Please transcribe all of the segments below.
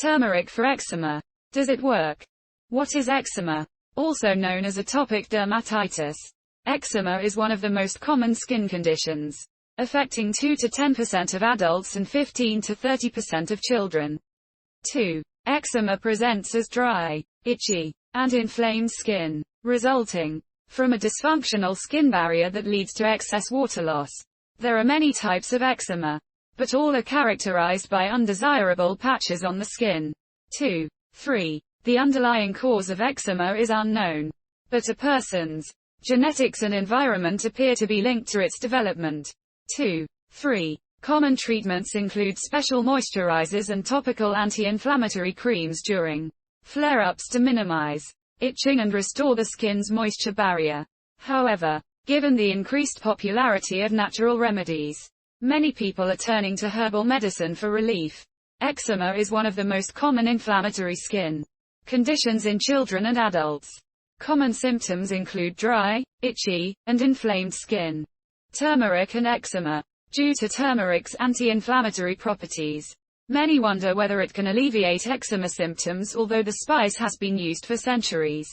Turmeric for eczema. Does it work? What is eczema? Also known as atopic dermatitis. Eczema is one of the most common skin conditions, affecting 2 to 10% of adults and 15 to 30% of children. 2. Eczema presents as dry, itchy, and inflamed skin, resulting from a dysfunctional skin barrier that leads to excess water loss. There are many types of eczema, but all are characterized by undesirable patches on the skin. 2. 3. The underlying cause of eczema is unknown, but a person's genetics and environment appear to be linked to its development. 2. 3. Common treatments include special moisturizers and topical anti-inflammatory creams during flare-ups to minimize itching and restore the skin's moisture barrier. However, given the increased popularity of natural remedies, many people are turning to herbal medicine for relief. Eczema is one of the most common inflammatory skin conditions in children and adults. Common symptoms include dry, itchy, and inflamed skin. Turmeric and eczema. Due to turmeric's anti-inflammatory properties, many wonder whether it can alleviate eczema symptoms, although the spice has been used for centuries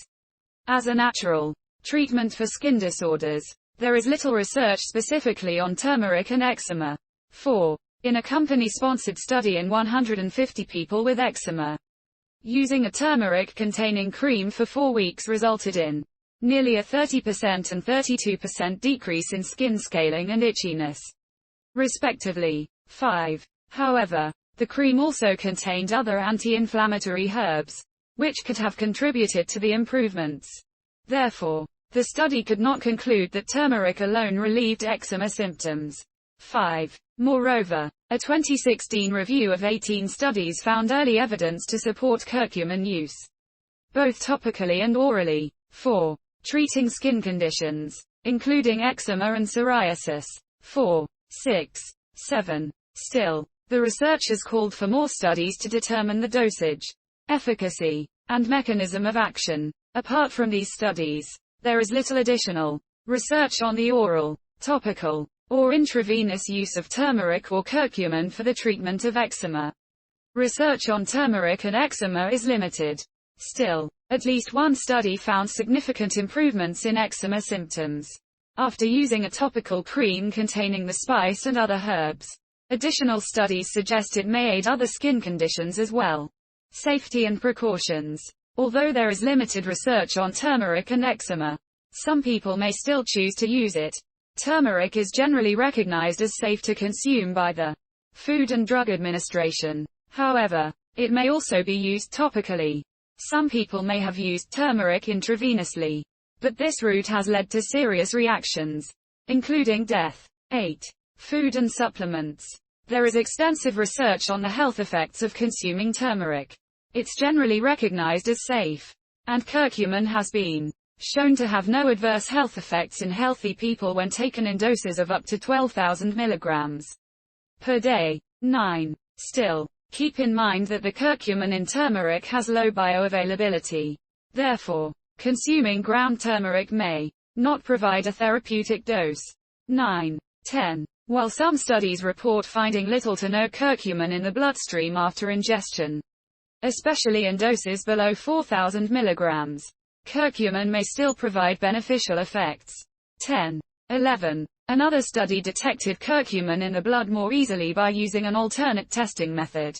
as a natural treatment for skin disorders. There is little research specifically on turmeric and eczema. 4. In a company-sponsored study in 150 people with eczema, using a turmeric-containing cream for 4 weeks resulted in nearly a 30% and 32% decrease in skin scaling and itchiness, respectively. 5. However, the cream also contained other anti-inflammatory herbs, which could have contributed to the improvements. Therefore, the study could not conclude that turmeric alone relieved eczema symptoms. 5. Moreover, a 2016 review of 18 studies found early evidence to support curcumin use, both topically and orally, for treating skin conditions, including eczema and psoriasis. 4. 6. 7. Still, the researchers called for more studies to determine the dosage, efficacy, and mechanism of action. Apart from these studies, there is little additional research on the oral, topical, or intravenous use of turmeric or curcumin for the treatment of eczema. Research on turmeric and eczema is limited. Still, at least one study found significant improvements in eczema symptoms after using a topical cream containing the spice and other herbs. Additional studies suggest it may aid other skin conditions as well. Safety and precautions. Although there is limited research on turmeric and eczema, some people may still choose to use it. Turmeric is generally recognized as safe to consume by the Food and Drug Administration. However, it may also be used topically. Some people may have used turmeric intravenously, but this route has led to serious reactions, including death. 8. Food and supplements. There is extensive research on the health effects of consuming turmeric. It's generally recognized as safe, and curcumin has been shown to have no adverse health effects in healthy people when taken in doses of up to 12,000 milligrams per day. 9. Still, keep in mind that the curcumin in turmeric has low bioavailability. Therefore, consuming ground turmeric may not provide a therapeutic dose. 9. 10. While some studies report finding little to no curcumin in the bloodstream after ingestion, especially in doses below 4,000 milligrams, curcumin may still provide beneficial effects. 10. 11. Another study detected curcumin in the blood more easily by using an alternate testing method.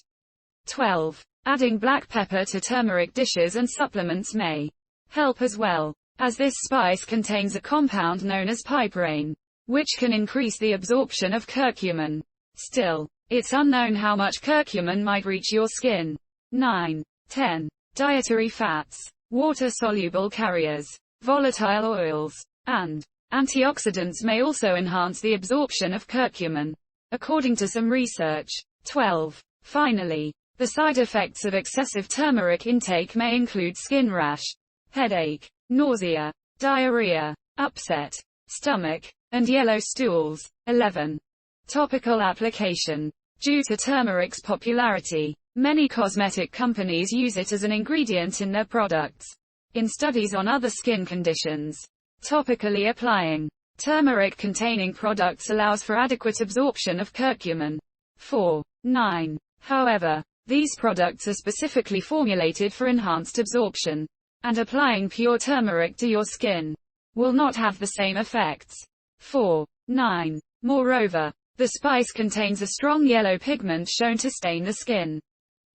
12. Adding black pepper to turmeric dishes and supplements may help as well, as this spice contains a compound known as piperine, which can increase the absorption of curcumin. Still, it's unknown how much curcumin might reach your skin. 9. 10. Dietary fats, water-soluble carriers, volatile oils, and antioxidants may also enhance the absorption of curcumin, according to some research. 12. Finally, the side effects of excessive turmeric intake may include skin rash, headache, nausea, diarrhea, upset stomach, and yellow stools. 11. Topical application. Due to turmeric's popularity, many cosmetic companies use it as an ingredient in their products. In studies on other skin conditions, topically applying turmeric-containing products allows for adequate absorption of curcumin. 4. 9. However, These products are specifically formulated for enhanced absorption, and applying pure turmeric to your skin will not have the same effects. 4. 9. Moreover, the spice contains a strong yellow pigment shown to stain the skin,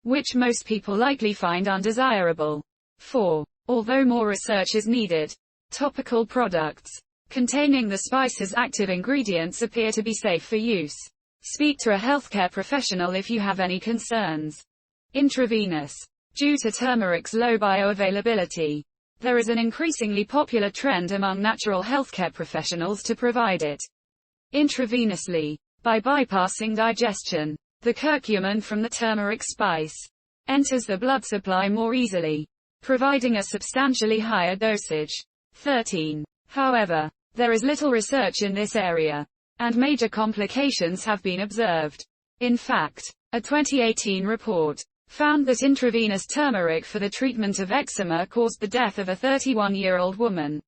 which most people likely find undesirable. 4. Although more research is needed, topical products containing the spice's active ingredients appear to be safe for use. Speak to a healthcare professional if you have any concerns. Intravenous. Due to turmeric's low bioavailability, there is an increasingly popular trend among natural healthcare professionals to provide it intravenously. By bypassing digestion, the curcumin from the turmeric spice enters the blood supply more easily, providing a substantially higher dosage. 13. However, there is little research in this area, and major complications have been observed. In fact, a 2018 report found that intravenous turmeric for the treatment of eczema caused the death of a 31-year-old woman.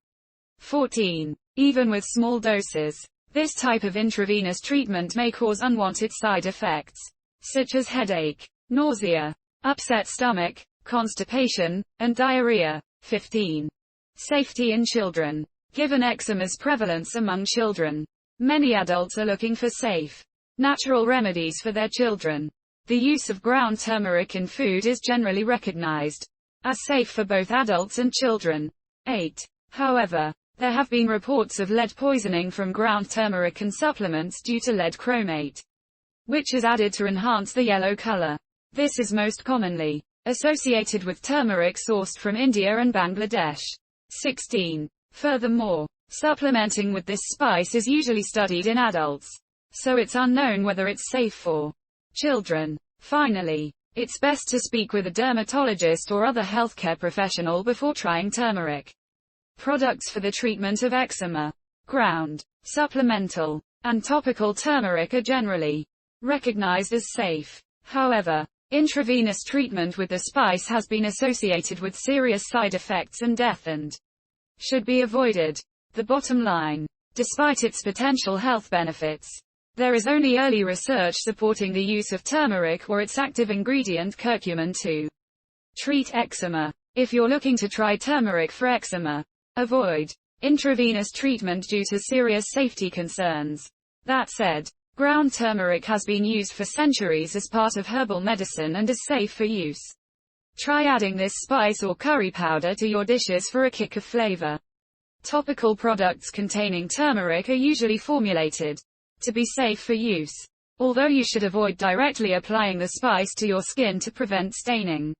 14. Even with small doses, this type of intravenous treatment may cause unwanted side effects, such as headache, nausea, upset stomach, constipation, and diarrhea. 15. Safety in children. Given eczema's prevalence among children, many adults are looking for safe, natural remedies for their children. The use of ground turmeric in food is generally recognized as safe for both adults and children. 8. However, there have been reports of lead poisoning from ground turmeric and supplements due to lead chromate, which is added to enhance the yellow color. This is most commonly associated with turmeric sourced from India and Bangladesh. 16. Furthermore, supplementing with this spice is usually studied in adults, so it's unknown whether it's safe for children. Finally, it's best to speak with a dermatologist or other healthcare professional before trying turmeric products for the treatment of eczema. Ground, supplemental, and topical turmeric are generally recognized as safe. However, intravenous treatment with the spice has been associated with serious side effects and death and should be avoided. The bottom line, despite its potential health benefits, there is only early research supporting the use of turmeric or its active ingredient curcumin to treat eczema. If you're looking to try turmeric for eczema, avoid intravenous treatment due to serious safety concerns. That said, ground turmeric has been used for centuries as part of herbal medicine and is safe for use. Try adding this spice or curry powder to your dishes for a kick of flavor. Topical products containing turmeric are usually formulated to be safe for use, although you should avoid directly applying the spice to your skin to prevent staining.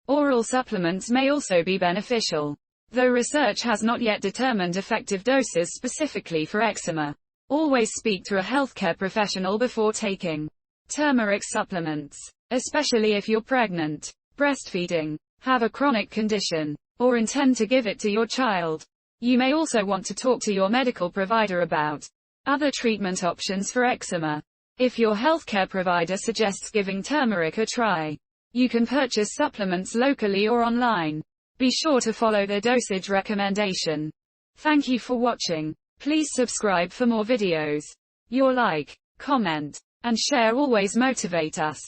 Oral supplements may also be beneficial, though research has not yet determined effective doses specifically for eczema. Always speak to a healthcare professional before taking turmeric supplements, especially if you're pregnant, breastfeeding, have a chronic condition, or intend to give it to your child. You may also want to talk to your medical provider about other treatment options for eczema. If your healthcare provider suggests giving turmeric a try, you can purchase supplements locally or online. Be sure to follow the dosage recommendation. Thank you for watching. Please subscribe for more videos. Your like, comment, and share always motivate us.